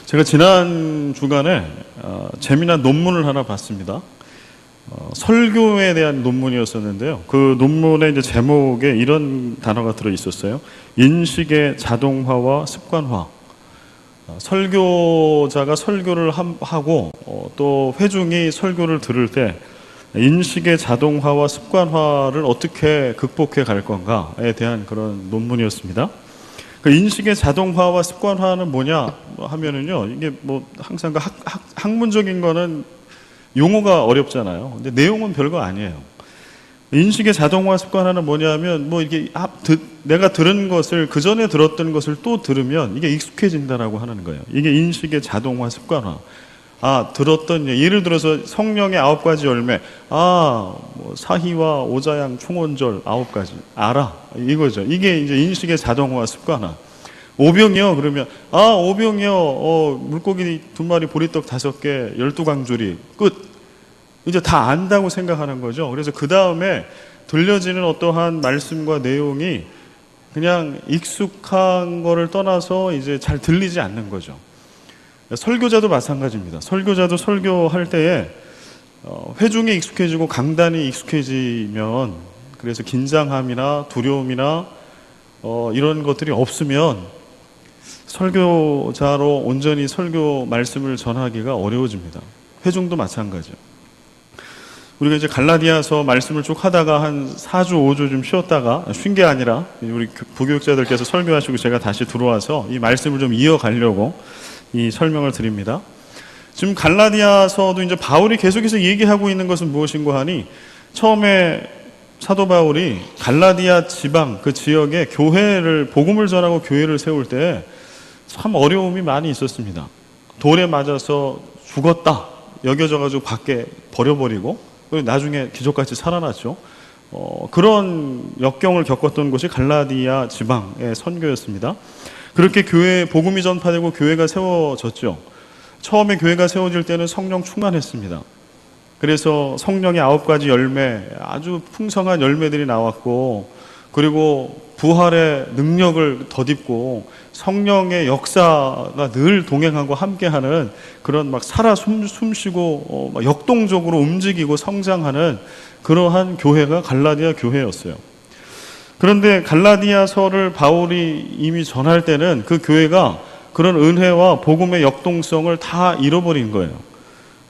제가 지난 주간에 재미난 논문을 하나 봤습니다. 설교에 대한 논문이었었는데요. 그 논문의 이제 제목에 이런 단어가 들어 있었어요. 인식의 자동화와 습관화. 설교자가 설교를 하고 또 회중이 설교를 들을 때 인식의 자동화와 습관화를 어떻게 극복해 갈 건가에 대한 그런 논문이었습니다. 그 인식의 자동화와 습관화는 뭐냐 하면은요, 이게 뭐 항상 그 학문적인 거는 용어가 어렵잖아요. 근데 내용은 별거 아니에요. 인식의 자동화 습관화는 뭐냐면, 뭐 이게 내가 들은 것을, 그 전에 들었던 것을 또 들으면 이게 익숙해진다라고 하는 거예요. 이게 인식의 자동화 습관화. 들었던, 예를 들어서 성령의 9가지 열매. 뭐 사희와 오자양 총원절 9가지. 알아. 이거죠. 이게 이제 인식의 자동화 습관화. 오병이요. 그러면, 오병이요. 물고기 2마리, 보리떡 5개, 12강조리. 끝. 이제 다 안다고 생각하는 거죠. 그래서 그 다음에 들려지는 어떠한 말씀과 내용이 그냥 익숙한 거를 떠나서 이제 잘 들리지 않는 거죠. 설교자도 마찬가지입니다. 설교자도 설교할 때에 회중에 익숙해지고 강단이 익숙해지면, 그래서 긴장함이나 두려움이나 이런 것들이 없으면 설교자로 온전히 설교 말씀을 전하기가 어려워집니다. 회중도 마찬가지요. 우리가 이제 갈라디아서 말씀을 쭉 하다가 한 4주, 5주 좀 쉬었다가, 쉰 게 아니라 우리 부교육자들께서 설교하시고 제가 다시 들어와서 이 말씀을 좀 이어가려고 이 설명을 드립니다. 지금 갈라디아서도 이제 바울이 계속해서 얘기하고 있는 것은 무엇인가 하니, 처음에 사도 바울이 갈라디아 지방 그 지역에 교회를, 복음을 전하고 교회를 세울 때 참 어려움이 많이 있었습니다. 돌에 맞아서 죽었다 여겨져가지고 밖에 버려버리고 나중에 기적같이 살아났죠. 그런 역경을 겪었던 곳이 갈라디아 지방의 선교였습니다. 그렇게 교회 복음이 전파되고 교회가 세워졌죠. 처음에 교회가 세워질 때는 성령 충만했습니다. 그래서 성령의 9가지 열매, 아주 풍성한 열매들이 나왔고, 그리고 부활의 능력을 덧입고 성령의 역사가 늘 동행하고 함께하는 그런 막 살아 숨쉬고 역동적으로 움직이고 성장하는 그러한 교회가 갈라디아 교회였어요. 그런데 갈라디아서를 바울이 이미 전할 때는 그 교회가 그런 은혜와 복음의 역동성을 다 잃어버린 거예요.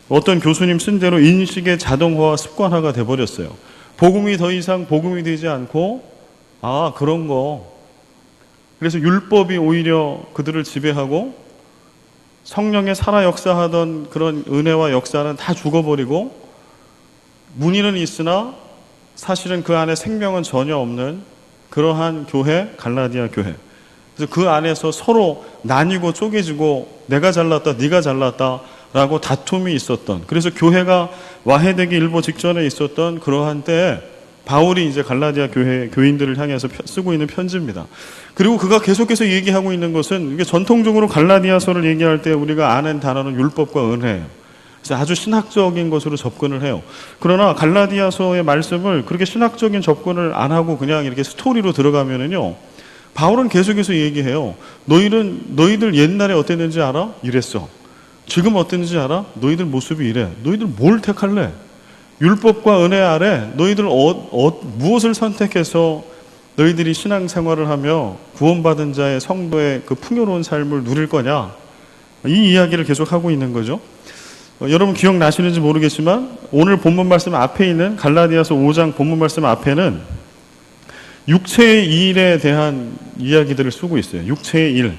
어떤 교수님 쓴 대로 인식의 자동화와 습관화가 돼버렸어요. 복음이 더 이상 복음이 되지 않고, 그런 거. 그래서 율법이 오히려 그들을 지배하고, 성령의 살아 역사하던 그런 은혜와 역사는 다 죽어버리고, 문의는 있으나 사실은 그 안에 생명은 전혀 없는 그러한 교회, 갈라디아 교회. 그래서 그 안에서 서로 나뉘고 쪼개지고, 내가 잘났다, 네가 잘났다 라고 다툼이 있었던, 그래서 교회가 와해되기 일보 직전에 있었던 그러한 때에 바울이 이제 갈라디아 교인들을 향해서 쓰고 있는 편지입니다. 그리고 그가 계속해서 얘기하고 있는 것은, 이게 전통적으로 갈라디아서를 얘기할 때 우리가 아는 단어는 율법과 은혜예요. 그래서 아주 신학적인 것으로 접근을 해요. 그러나 갈라디아서의 말씀을 그렇게 신학적인 접근을 안 하고 그냥 이렇게 스토리로 들어가면은요, 바울은 계속해서 얘기해요. 너희들 옛날에 어땠는지 알아? 이랬어. 지금 어땠는지 알아? 너희들 모습이 이래. 너희들 뭘 택할래? 율법과 은혜 아래 너희들 무엇을 선택해서 너희들이 신앙생활을 하며 구원받은 자의 성도의 그 풍요로운 삶을 누릴 거냐? 이 이야기를 계속하고 있는 거죠. 여러분 기억나시는지 모르겠지만, 오늘 본문 말씀 앞에 있는 갈라디아서 5장 본문 말씀 앞에는 육체의 일에 대한 이야기들을 쓰고 있어요. 육체의 일.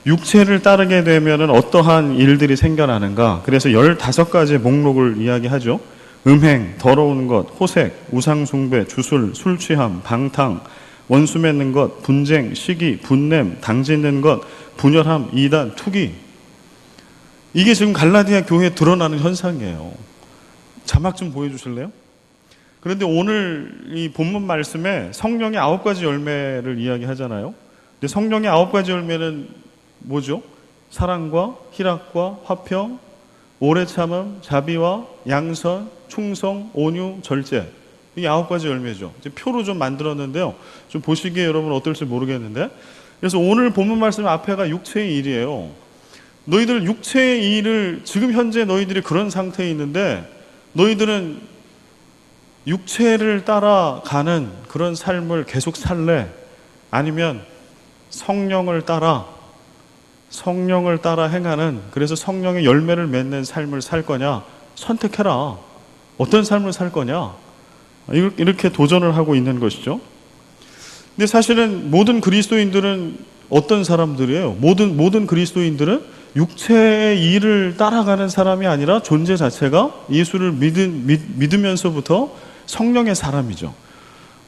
육체를 따르게 되면 어떠한 일들이 생겨나는가. 그래서 15가지의 목록을 이야기하죠. 음행, 더러운 것, 호색, 우상숭배, 주술, 술취함, 방탕, 원수 맺는 것, 분쟁, 시기, 분냄, 당짓는 것, 분열함, 이단, 투기. 이게 지금 갈라디아 교회에 드러나는 현상이에요. 자막 좀 보여주실래요? 그런데 오늘 이 본문 말씀에 성령의 9가지 열매를 이야기하잖아요. 근데 성령의 9가지 열매는 뭐죠? 사랑과 희락과 화평, 오래 참음, 자비와 양선, 충성, 온유, 절제. 이게 9가지 열매죠. 이제 표로 좀 만들었는데요. 좀 보시기에 여러분 어떨지 모르겠는데, 그래서 오늘 본문 말씀 앞에가 육체의 일이에요. 너희들 육체의 일을 지금 현재 너희들이 그런 상태에 있는데 너희들은 육체를 따라가는 그런 삶을 계속 살래? 아니면 성령을 따라 행하는, 그래서 성령의 열매를 맺는 삶을 살 거냐? 선택해라. 어떤 삶을 살 거냐? 이렇게 도전을 하고 있는 것이죠. 근데 사실은 모든 그리스도인들은 어떤 사람들이에요? 모든 그리스도인들은 육체의 일을 따라가는 사람이 아니라 존재 자체가 예수를 믿으면서부터 성령의 사람이죠.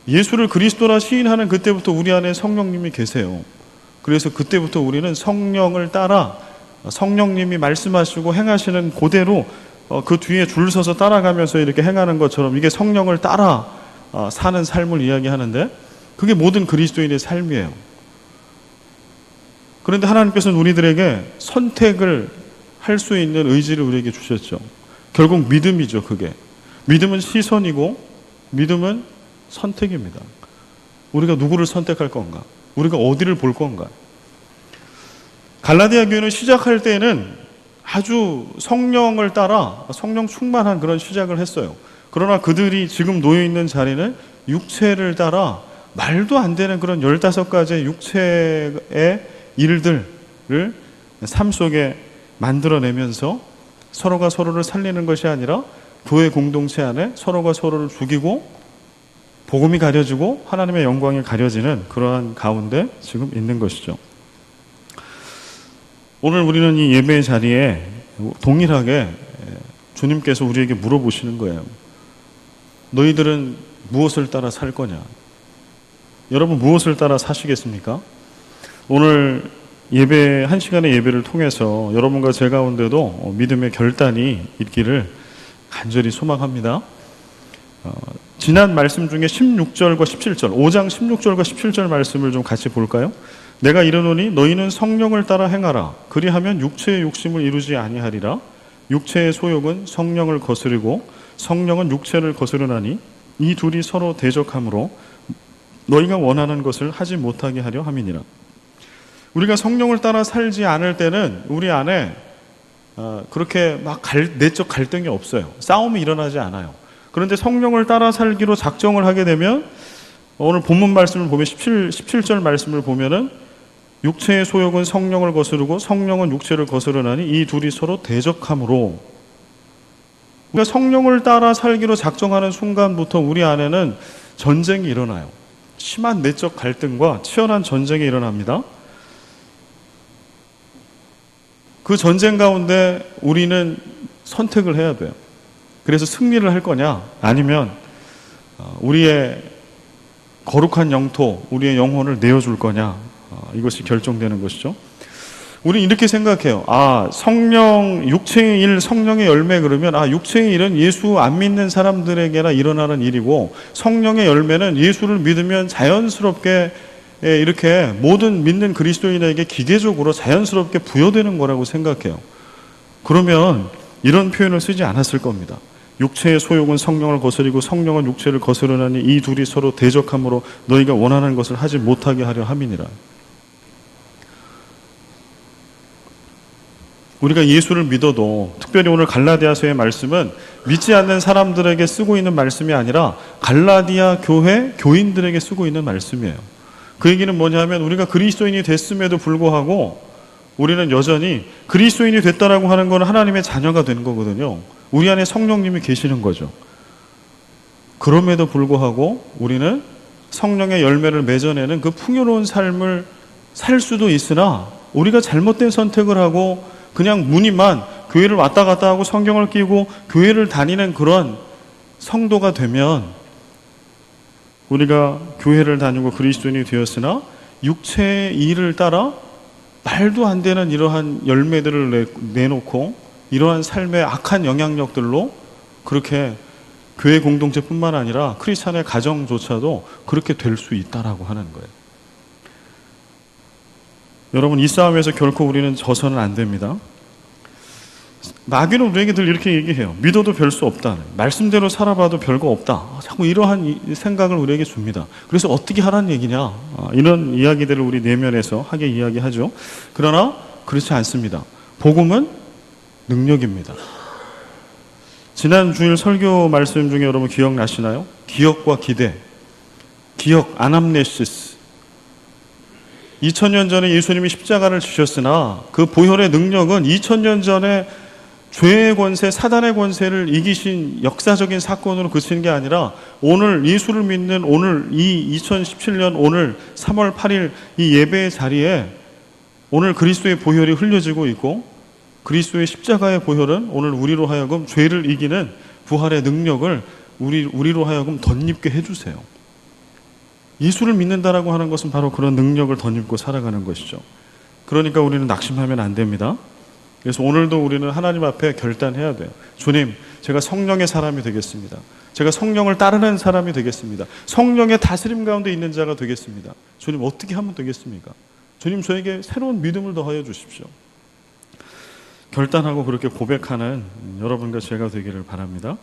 예수를 그리스도라 시인하는 그때부터 우리 안에 성령님이 계세요. 그래서 그때부터 우리는 성령을 따라 성령님이 말씀하시고 행하시는 그대로 그 뒤에 줄 서서 따라가면서 이렇게 행하는 것처럼 이게 성령을 따라 사는 삶을 이야기하는데 그게 모든 그리스도인의 삶이에요. 그런데 하나님께서는 우리들에게 선택을 할 수 있는 의지를 우리에게 주셨죠. 결국 믿음이죠, 그게. 믿음은 시선이고 믿음은 선택입니다. 우리가 누구를 선택할 건가? 우리가 어디를 볼 건가? 갈라디아 교회는 시작할 때는 아주 성령을 따라 성령 충만한 그런 시작을 했어요. 그러나 그들이 지금 놓여 있는 자리는 육체를 따라 말도 안 되는 그런 15가지의 육체의 일들을 삶 속에 만들어내면서 서로가 서로를 살리는 것이 아니라 교회 공동체 안에 서로가 서로를 죽이고 복음이 가려지고 하나님의 영광이 가려지는 그러한 가운데 지금 있는 것이죠. 오늘 우리는 이 예배의 자리에 동일하게 주님께서 우리에게 물어보시는 거예요. 너희들은 무엇을 따라 살 거냐? 여러분 무엇을 따라 사시겠습니까? 오늘 예배, 한 시간의 예배를 통해서 여러분과 제 가운데도 믿음의 결단이 있기를 간절히 소망합니다. 지난 말씀 중에 16절과 17절, 5장 16절과 17절 말씀을 좀 같이 볼까요? 내가 이르노니 너희는 성령을 따라 행하라. 그리하면 육체의 욕심을 이루지 아니하리라. 육체의 소욕은 성령을 거스르고 성령은 육체를 거스르나니 이 둘이 서로 대적하므로 너희가 원하는 것을 하지 못하게 하려 함이니라. 우리가 성령을 따라 살지 않을 때는 우리 안에 그렇게 막 내적 갈등이 없어요. 싸움이 일어나지 않아요. 그런데 성령을 따라 살기로 작정을 하게 되면 오늘 본문 말씀을 보면 17절 말씀을 보면은 육체의 소욕은 성령을 거스르고 성령은 육체를 거스르나니 이 둘이 서로 대적하므로, 우리가 성령을 따라 살기로 작정하는 순간부터 우리 안에는 전쟁이 일어나요. 심한 내적 갈등과 치열한 전쟁이 일어납니다. 그 전쟁 가운데 우리는 선택을 해야 돼요. 그래서 승리를 할 거냐, 아니면 우리의 거룩한 영토, 우리의 영혼을 내어줄 거냐, 이것이 결정되는 것이죠. 우리는 이렇게 생각해요. 성령, 육체의 일, 성령의 열매, 그러면 육체의 일은 예수 안 믿는 사람들에게나 일어나는 일이고 성령의 열매는 예수를 믿으면 자연스럽게 이렇게 모든 믿는 그리스도인에게 기계적으로 자연스럽게 부여되는 거라고 생각해요. 그러면 이런 표현을 쓰지 않았을 겁니다. 육체의 소욕은 성령을 거스리고 성령은 육체를 거스르나니 이 둘이 서로 대적함으로 너희가 원하는 것을 하지 못하게 하려 함이니라. 우리가 예수를 믿어도, 특별히 오늘 갈라디아서의 말씀은 믿지 않는 사람들에게 쓰고 있는 말씀이 아니라 갈라디아 교회 교인들에게 쓰고 있는 말씀이에요. 그 얘기는 뭐냐면 우리가 그리스도인이 됐음에도 불구하고 우리는 여전히 그리스도인이 됐다라고 하는 건 하나님의 자녀가 된 거거든요. 우리 안에 성령님이 계시는 거죠. 그럼에도 불구하고 우리는 성령의 열매를 맺어내는 그 풍요로운 삶을 살 수도 있으나 우리가 잘못된 선택을 하고 그냥 무늬만 교회를 왔다 갔다 하고 성경을 끼고 교회를 다니는 그런 성도가 되면 우리가 교회를 다니고 그리스도인이 되었으나 육체의 일을 따라 말도 안 되는 이러한 열매들을 내놓고 이러한 삶의 악한 영향력들로 그렇게 교회 공동체뿐만 아니라 크리스찬의 가정조차도 그렇게 될 수 있다라고 하는 거예요. 여러분, 이 싸움에서 결코 우리는 져서는 안 됩니다. 마귀는 우리에게 늘 이렇게 얘기해요. 믿어도 별 수 없다. 말씀대로 살아봐도 별거 없다. 자꾸 이러한 생각을 우리에게 줍니다. 그래서 어떻게 하라는 얘기냐. 이런 이야기들을 우리 내면에서 하게 이야기하죠. 그러나 그렇지 않습니다. 복음은 능력입니다. 지난 주일 설교 말씀 중에 여러분 기억나시나요? 기억과 기대, 기억, 아남네시스. 2000년 전에 예수님이 십자가를 지셨으나 그 보혈의 능력은 2000년 전에 죄의 권세, 사단의 권세를 이기신 역사적인 사건으로 그치는 게 아니라 오늘 예수를 믿는 오늘 이 2017년 오늘 3월 8일 이 예배의 자리에 오늘 그리스도의 보혈이 흘려지고 있고 그리스도의 십자가의 보혈은 오늘 우리로 하여금 죄를 이기는 부활의 능력을 우리로 하여금 덧입게 해주세요. 예수를 믿는다라고 하는 것은 바로 그런 능력을 덧입고 살아가는 것이죠. 그러니까 우리는 낙심하면 안 됩니다. 그래서 오늘도 우리는 하나님 앞에 결단해야 돼요. 주님, 제가 성령의 사람이 되겠습니다. 제가 성령을 따르는 사람이 되겠습니다. 성령의 다스림 가운데 있는 자가 되겠습니다. 주님, 어떻게 하면 되겠습니까? 주님, 저에게 새로운 믿음을 더하여 주십시오. 결단하고 그렇게 고백하는 여러분과 제가 되기를 바랍니다.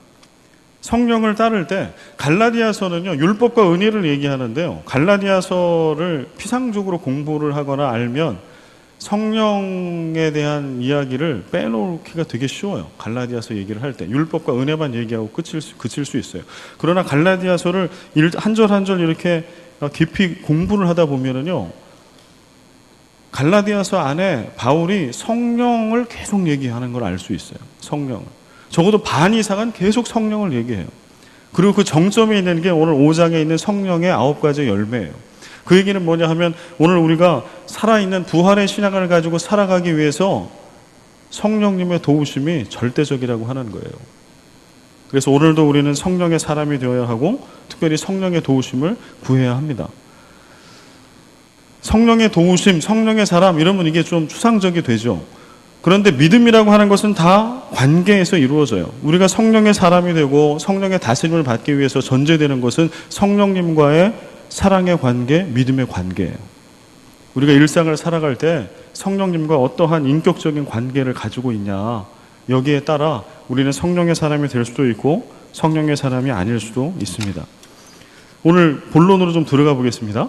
성령을 따를 때 갈라디아서는요, 율법과 은혜를 얘기하는데요, 갈라디아서를 피상적으로 공부를 하거나 알면 성령에 대한 이야기를 빼놓기가 되게 쉬워요. 갈라디아서 얘기를 할 때 율법과 은혜만 얘기하고 그칠 수 있어요. 그러나 갈라디아서를 한 절 한 절 이렇게 깊이 공부를 하다 보면은요, 갈라디아서 안에 바울이 성령을 계속 얘기하는 걸 알 수 있어요. 성령을 적어도 반 이상은 계속 성령을 얘기해요. 그리고 그 정점에 있는 게 오늘 5장에 있는 성령의 9가지 열매예요. 그 얘기는 뭐냐 하면 오늘 우리가 살아있는 부활의 신앙을 가지고 살아가기 위해서 성령님의 도우심이 절대적이라고 하는 거예요. 그래서 오늘도 우리는 성령의 사람이 되어야 하고 특별히 성령의 도우심을 구해야 합니다. 성령의 도우심, 성령의 사람 이러면 이게 좀 추상적이 되죠. 그런데 믿음이라고 하는 것은 다 관계에서 이루어져요. 우리가 성령의 사람이 되고 성령의 다스림을 받기 위해서 전제되는 것은 성령님과의 사랑의 관계, 믿음의 관계예요. 우리가 일상을 살아갈 때 성령님과 어떠한 인격적인 관계를 가지고 있냐, 여기에 따라 우리는 성령의 사람이 될 수도 있고 성령의 사람이 아닐 수도 있습니다. 오늘 본론으로 좀 들어가 보겠습니다.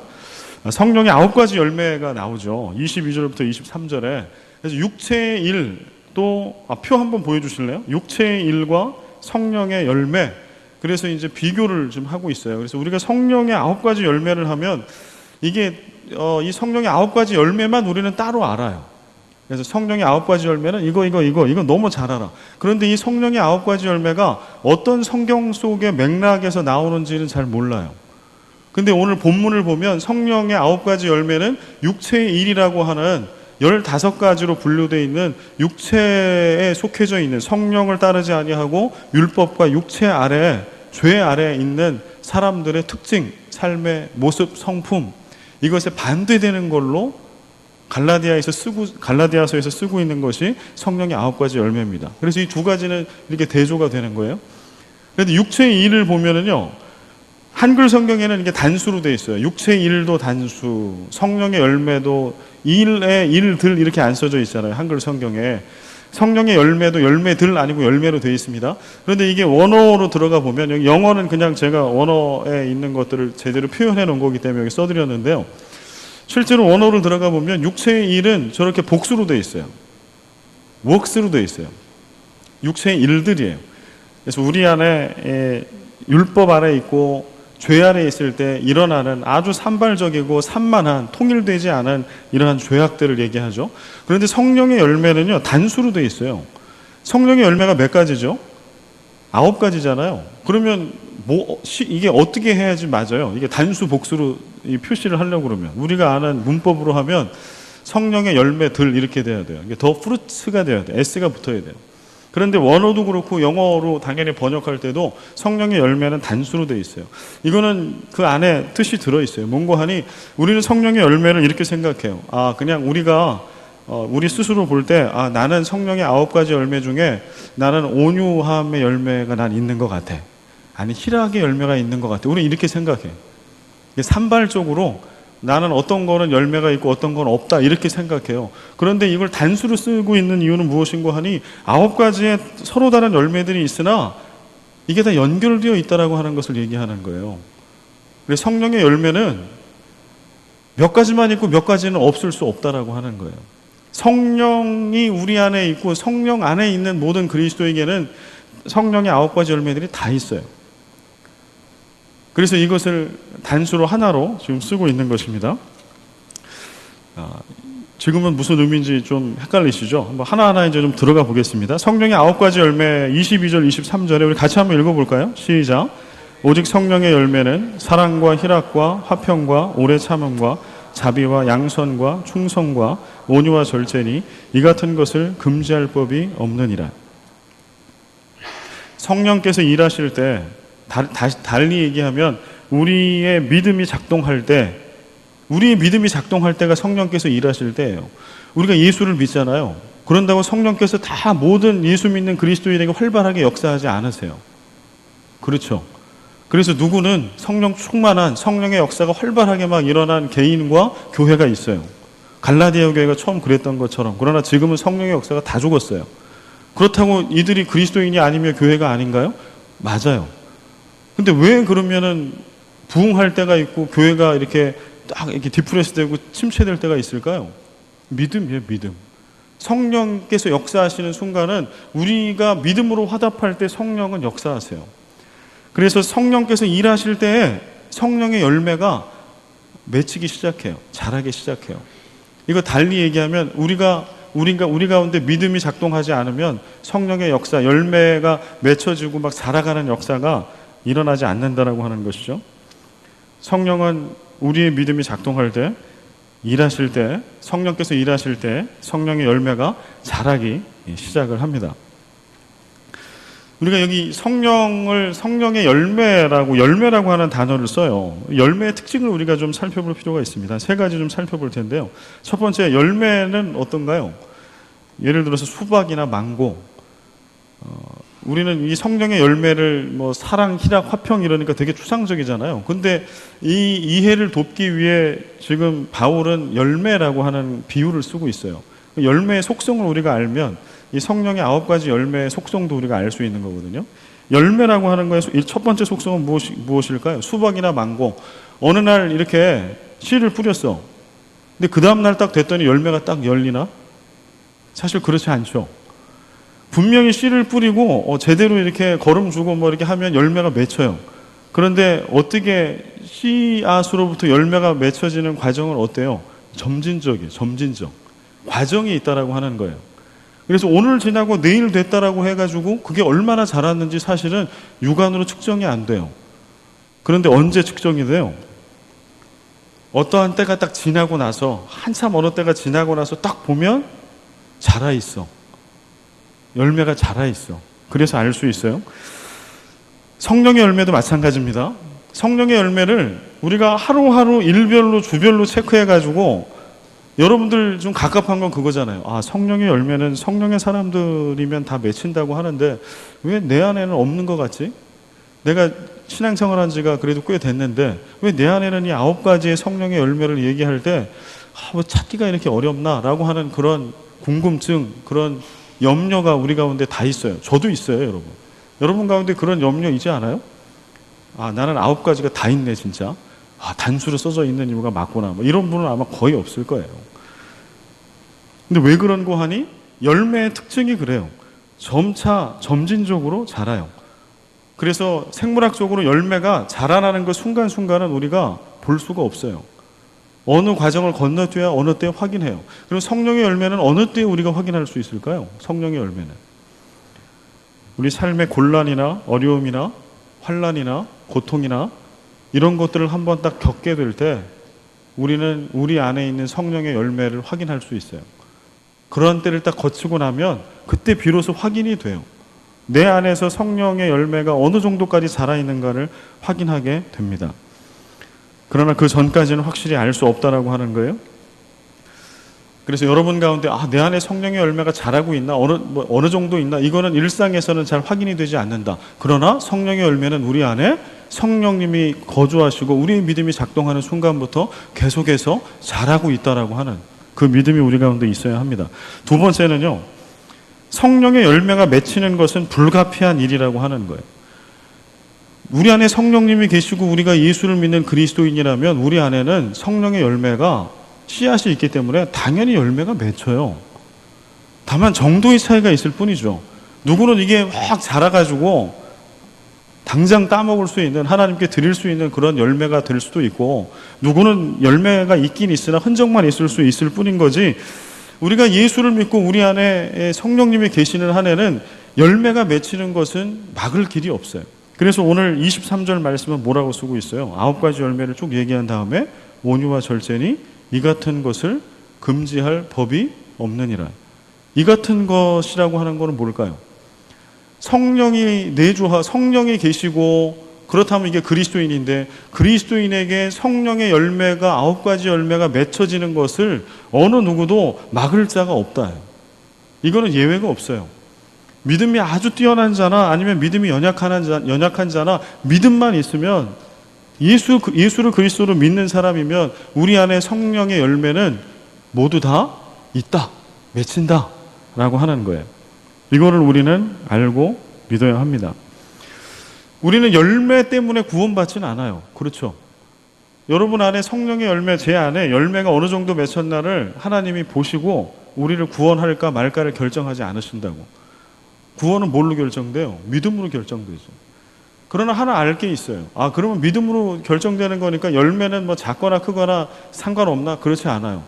성령의 9가지 열매가 나오죠. 22절부터 23절에. 그래서 육체의 일, 또 표 한번 보여주실래요? 육체의 일과 성령의 열매. 그래서 이제 비교를 좀 하고 있어요. 그래서 우리가 성령의 9가지 열매를 하면 이게 이 성령의 9가지 열매만 우리는 따로 알아요. 그래서 성령의 9가지 열매는 이거 너무 잘 알아. 그런데 이 성령의 9가지 열매가 어떤 성경 속의 맥락에서 나오는지는 잘 몰라요. 근데 오늘 본문을 보면 성령의 9가지 열매는 육체의 일이라고 하는 15가지로 분류되어 있는 육체에 속해져 있는 성령을 따르지 아니하고 율법과 육체 아래, 죄 아래에 있는 사람들의 특징, 삶의 모습, 성품, 이것에 반대되는 걸로 갈라디아서에서 쓰고 있는 것이 성령의 9가지 열매입니다. 그래서 이 2가지는 이렇게 대조가 되는 거예요. 그런데 육체의 일을 보면은요, 한글 성경에는 이게 단수로 되어 있어요. 육체의 일도 단수, 성령의 열매도 일의 일들 이렇게 안 써져 있잖아요. 한글 성경에. 성령의 열매도 열매들 아니고 열매로 되어 있습니다. 그런데 이게 원어로 들어가 보면, 여기 영어는 그냥 제가 원어에 있는 것들을 제대로 표현해 놓은 거기 때문에 여기 써드렸는데요. 실제로 원어로 들어가 보면 육체의 일은 저렇게 복수로 되어 있어요. works로 되어 있어요. 육체의 일들이에요. 그래서 우리 안에 율법 아래 있고 죄 아래 있을 때 일어나는 아주 산발적이고 산만한 통일되지 않은 이러한 죄악들을 얘기하죠. 그런데 성령의 열매는요, 단수로 되어 있어요. 성령의 열매가 몇 가지죠? 9가지잖아요. 그러면 이게 어떻게 해야지 맞아요? 이게 단수 복수로 이 표시를 하려고 그러면 우리가 아는 문법으로 하면 성령의 열매들 이렇게 돼야 돼요. 이게 더 프루트가 돼야 돼요. S가 붙어야 돼요. 그런데 원어도 그렇고 영어로 당연히 번역할 때도 성령의 열매는 단수로 되어 있어요. 이거는 그 안에 뜻이 들어있어요. 뭔고 하니 우리는 성령의 열매를 이렇게 생각해요. 그냥 우리가 우리 스스로 볼 때 나는 성령의 9가지 열매 중에 나는 온유함의 열매가 난 있는 것 같아. 아니 희락의 열매가 있는 것 같아. 우리 이렇게 생각해. 산발적으로 나는 어떤 거는 열매가 있고 어떤 건 없다 이렇게 생각해요. 그런데 이걸 단수로 쓰고 있는 이유는 무엇인가 하니 9가지의 서로 다른 열매들이 있으나 이게 다 연결되어 있다라고 하는 것을 얘기하는 거예요. 그래서 성령의 열매는 몇 가지만 있고 몇 가지는 없을 수 없다라고 하는 거예요. 성령이 우리 안에 있고 성령 안에 있는 모든 그리스도에게는 성령의 9가지 열매들이 다 있어요. 그래서 이것을 단수로 하나로 지금 쓰고 있는 것입니다. 지금은 무슨 의미인지 좀 헷갈리시죠? 한번 하나하나 이제 좀 들어가 보겠습니다. 성령의 9가지 열매 22절, 23절에 우리 같이 한번 읽어볼까요? 시작. 오직 성령의 열매는 사랑과 희락과 화평과 오래 참음과 자비와 양선과 충성과 온유와 절제니 이 같은 것을 금지할 법이 없느니라. 성령께서 일하실 때, 달리 얘기하면 우리의 믿음이 작동할 때가 성령께서 일하실 때예요. 우리가 예수를 믿잖아요. 그런다고 성령께서 다 모든 예수 믿는 그리스도인에게 활발하게 역사하지 않으세요. 그렇죠. 그래서 누구는 성령 충만한 성령의 역사가 활발하게 막 일어난 개인과 교회가 있어요. 갈라디아 교회가 처음 그랬던 것처럼. 그러나 지금은 성령의 역사가 다 죽었어요. 그렇다고 이들이 그리스도인이 아니면 교회가 아닌가요? 맞아요. 근데 왜 그러면은 부흥할 때가 있고 교회가 이렇게 딱 이렇게 디프레스 되고 침체될 때가 있을까요? 믿음이에요, 믿음. 성령께서 역사하시는 순간은 우리가 믿음으로 화답할 때 성령은 역사하세요. 그래서 성령께서 일하실 때에 성령의 열매가 맺히기 시작해요. 자라기 시작해요. 이거 달리 얘기하면 우리 가운데 믿음이 작동하지 않으면 성령의 역사, 열매가 맺혀지고 막 자라가는 역사가 일어나지 않는다라고 하는 것이죠. 성령은 우리의 믿음이 작동할 때, 일하실 때, 성령께서 일하실 때 성령의 열매가 자라기 시작을 합니다. 우리가 여기 성령의 열매라고 하는 단어를 써요. 열매의 특징을 우리가 좀 살펴볼 필요가 있습니다. 3가지 좀 살펴볼 텐데요. 첫 번째, 열매는 어떤가요? 예를 들어서 수박이나 망고. 우리는 이 성령의 열매를 사랑, 희락, 화평 이러니까 되게 추상적이잖아요. 근데 이 이해를 돕기 위해 지금 바울은 열매라고 하는 비유를 쓰고 있어요. 열매의 속성을 우리가 알면 이 성령의 9가지 열매의 속성도 우리가 알 수 있는 거거든요. 열매라고 하는 거의 첫 번째 속성은 무엇일까요? 수박이나 망고. 어느 날 이렇게 씨를 뿌렸어. 근데 그 다음날 딱 됐더니 열매가 딱 열리나? 사실 그렇지 않죠. 분명히 씨를 뿌리고 제대로 이렇게 거름 주고 이렇게 하면 열매가 맺혀요. 그런데 어떻게 씨앗으로부터 열매가 맺혀지는 과정은 어때요? 점진적이에요. 점진적. 과정이 있다라고 하는 거예요. 그래서 오늘 지나고 내일 됐다라고 해가지고 그게 얼마나 자랐는지 사실은 육안으로 측정이 안 돼요. 그런데 언제 측정이 돼요? 어떠한 때가 딱 지나고 나서, 한참 어느 때가 지나고 나서 딱 보면 자라있어. 열매가 자라있어. 그래서 알 수 있어요. 성령의 열매도 마찬가지입니다. 성령의 열매를 우리가 하루하루 일별로 주별로 체크해가지고, 여러분들 좀 갑갑한 건 그거잖아요. 성령의 열매는 성령의 사람들이면 다 맺힌다고 하는데 왜 내 안에는 없는 것 같지? 내가 신앙생활한 지가 그래도 꽤 됐는데 왜 내 안에는 이 9가지의 성령의 열매를 얘기할 때 뭐 찾기가 이렇게 어렵나? 라고 하는 그런 궁금증, 그런 염려가 우리 가운데 다 있어요. 저도 있어요, 여러분. 여러분 가운데 그런 염려 있지 않아요? 나는 9가지가 다 있네, 진짜. 단수로 써져 있는 이유가 맞구나. 이런 분은 아마 거의 없을 거예요. 근데 왜 그런 거 하니? 열매의 특징이 그래요. 점차 점진적으로 자라요. 그래서 생물학적으로 열매가 자라나는 그 순간순간은 우리가 볼 수가 없어요. 어느 과정을 건너뛰어야 어느 때 확인해요. 그리고 성령의 열매는 어느 때 우리가 확인할 수 있을까요? 성령의 열매는 우리 삶의 곤란이나 어려움이나 환난이나 고통이나 이런 것들을 한번 딱 겪게 될 때 우리는 우리 안에 있는 성령의 열매를 확인할 수 있어요. 그런 때를 딱 거치고 나면 그때 비로소 확인이 돼요. 내 안에서 성령의 열매가 어느 정도까지 자라있는가를 확인하게 됩니다. 그러나 그 전까지는 확실히 알 수 없다라고 하는 거예요. 그래서 여러분 가운데 내 안에 성령의 열매가 자라고 있나? 어느 정도 있나? 이거는 일상에서는 잘 확인이 되지 않는다. 그러나 성령의 열매는 우리 안에 성령님이 거주하시고 우리의 믿음이 작동하는 순간부터 계속해서 자라고 있다라고 하는 그 믿음이 우리 가운데 있어야 합니다. 두 번째는요, 성령의 열매가 맺히는 것은 불가피한 일이라고 하는 거예요. 우리 안에 성령님이 계시고 우리가 예수를 믿는 그리스도인이라면 우리 안에는 성령의 열매가 씨앗이 있기 때문에 당연히 열매가 맺혀요. 다만 정도의 차이가 있을 뿐이죠. 누구는 이게 확 자라가지고 당장 따먹을 수 있는, 하나님께 드릴 수 있는 그런 열매가 될 수도 있고, 누구는 열매가 있긴 있으나 흔적만 있을 수 있을 뿐인 거지, 우리가 예수를 믿고 우리 안에 성령님이 계시는 한에는 열매가 맺히는 것은 막을 길이 없어요. 그래서 오늘 23절 말씀은 뭐라고 쓰고 있어요? 9가지 열매를 쭉 얘기한 다음에 온유와 절제니 이 같은 것을 금지할 법이 없느니라. 이 같은 것이라고 하는 것은 뭘까요? 성령이 성령이 계시고, 그렇다면 이게 그리스도인인데 그리스도인에게 성령의 열매가 9가지 열매가 맺혀지는 것을 어느 누구도 막을 자가 없다. 이거는 예외가 없어요. 믿음이 아주 뛰어난 자나 아니면 믿음이 연약한 자나 믿음만 있으면, 예수를 그리스도로 믿는 사람이면 우리 안에 성령의 열매는 모두 다 있다, 맺힌다 라고 하는 거예요. 이거를 우리는 알고 믿어야 합니다. 우리는 열매 때문에 구원받지는 않아요. 그렇죠? 여러분 안에 성령의 열매, 제 안에 열매가 어느 정도 맺혔나를 하나님이 보시고 우리를 구원할까 말까를 결정하지 않으신다고. 구원은 뭘로 결정돼요? 믿음으로 결정되죠. 그러나 하나 알 게 있어요. 그러면 믿음으로 결정되는 거니까 열매는 뭐 작거나 크거나 상관없나? 그렇지 않아요.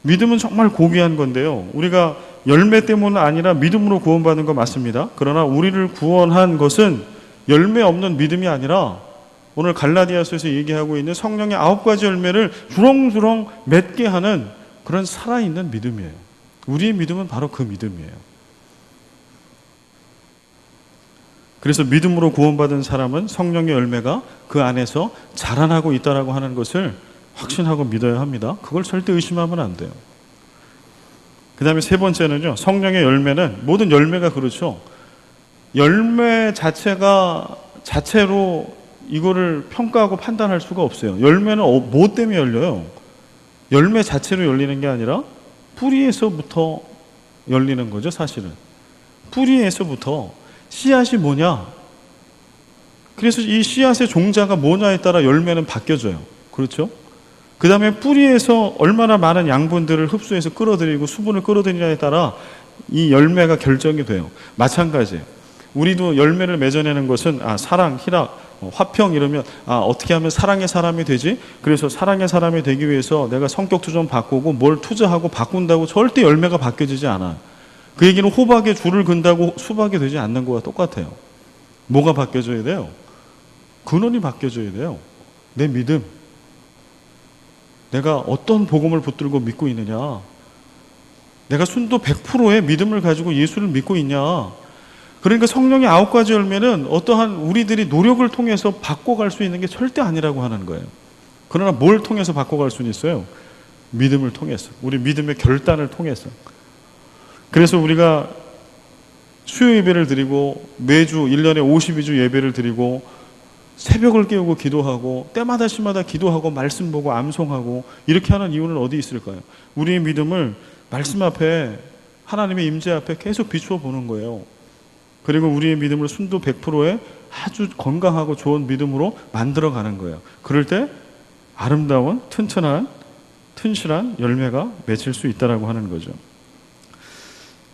믿음은 정말 고귀한 건데요. 우리가 열매 때문은 아니라 믿음으로 구원받는 거 맞습니다. 그러나 우리를 구원한 것은 열매 없는 믿음이 아니라 오늘 갈라디아서에서 얘기하고 있는 성령의 9가지 열매를 주렁주렁 맺게 하는 그런 살아있는 믿음이에요. 우리의 믿음은 바로 그 믿음이에요. 그래서 믿음으로 구원받은 사람은 성령의 열매가 그 안에서 자라나고 있다라고 하는 것을 확신하고 믿어야 합니다. 그걸 절대 의심하면 안 돼요. 그 다음에 세 번째는요, 성령의 열매는, 모든 열매가 그렇죠. 열매 자체로 이거를 평가하고 판단할 수가 없어요. 열매는 뭐 때문에 열려요? 열매 자체로 열리는 게 아니라 뿌리에서부터 열리는 거죠, 사실은. 뿌리에서부터. 씨앗이 뭐냐? 그래서 이 씨앗의 종자가 뭐냐에 따라 열매는 바뀌어져요. 그렇죠? 그 다음에 뿌리에서 얼마나 많은 양분들을 흡수해서 끌어들이고 수분을 끌어들이냐에 따라 이 열매가 결정이 돼요. 마찬가지예요. 우리도 열매를 맺어내는 것은 사랑, 희락, 화평 이러면 어떻게 하면 사랑의 사람이 되지? 그래서 사랑의 사람이 되기 위해서 내가 성격도 좀 바꾸고 뭘 투자하고 바꾼다고 절대 열매가 바뀌어지지 않아요. 그 얘기는 호박에 줄을 근다고 수박이 되지 않는 거와 똑같아요. 뭐가 바뀌어져야 돼요? 근원이 바뀌어져야 돼요. 내 믿음. 내가 어떤 복음을 붙들고 믿고 있느냐? 내가 순도 100%의 믿음을 가지고 예수를 믿고 있냐? 그러니까 성령의 9가지 열매는 어떠한 우리들이 노력을 통해서 바꿔갈 수 있는 게 절대 아니라고 하는 거예요. 그러나 뭘 통해서 바꿔갈 수는 있어요? 믿음을 통해서. 우리 믿음의 결단을 통해서. 그래서 우리가 수요 예배를 드리고 매주 1년에 52주 예배를 드리고 새벽을 깨우고 기도하고 때마다 시마다 기도하고 말씀 보고 암송하고 이렇게 하는 이유는 어디 있을까요? 우리의 믿음을 말씀 앞에, 하나님의 임재 앞에 계속 비추어 보는 거예요. 그리고 우리의 믿음을 순도 100%의 아주 건강하고 좋은 믿음으로 만들어가는 거예요. 그럴 때 아름다운 튼튼한 열매가 맺힐 수 있다라고 하는 거죠.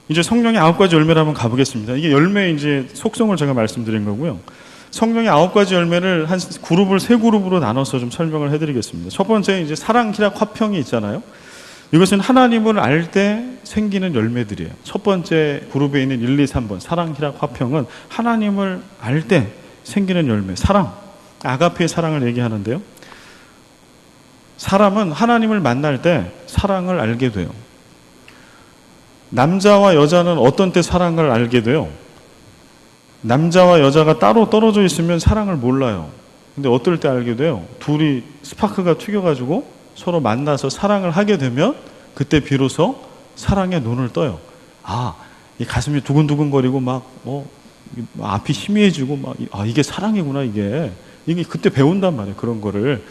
이제 성령의 9가지 열매를 한번 가보겠습니다. 이게 열매의 이제 속성을 제가 말씀드린 거고요. 성령의 9가지 열매를 세 그룹으로 나눠서 좀 설명을 해드리겠습니다. 첫 번째, 이제 사랑, 희락, 화평이 있잖아요. 이것은 하나님을 알 때 생기는 열매들이에요. 첫 번째 그룹에 있는 1, 2, 3번 사랑, 희락, 화평은 하나님을 알 때 생기는 열매. 사랑, 아가페의 사랑을 얘기하는데요. 사람은 하나님을 만날 때 사랑을 알게 돼요. 남자와 여자는 어떤 때 사랑을 알게 돼요? 남자와 여자가 따로 떨어져 있으면 사랑을 몰라요. 근데 어떨 때 알게 돼요? 둘이 스파크가 튀겨가지고 서로 만나서 사랑을 하게 되면 그때 비로소 사랑의 눈을 떠요. 이 가슴이 두근두근거리고 앞이 희미해지고 이게 사랑이구나, 이게 그때 배운단 말이에요. 그런 거를.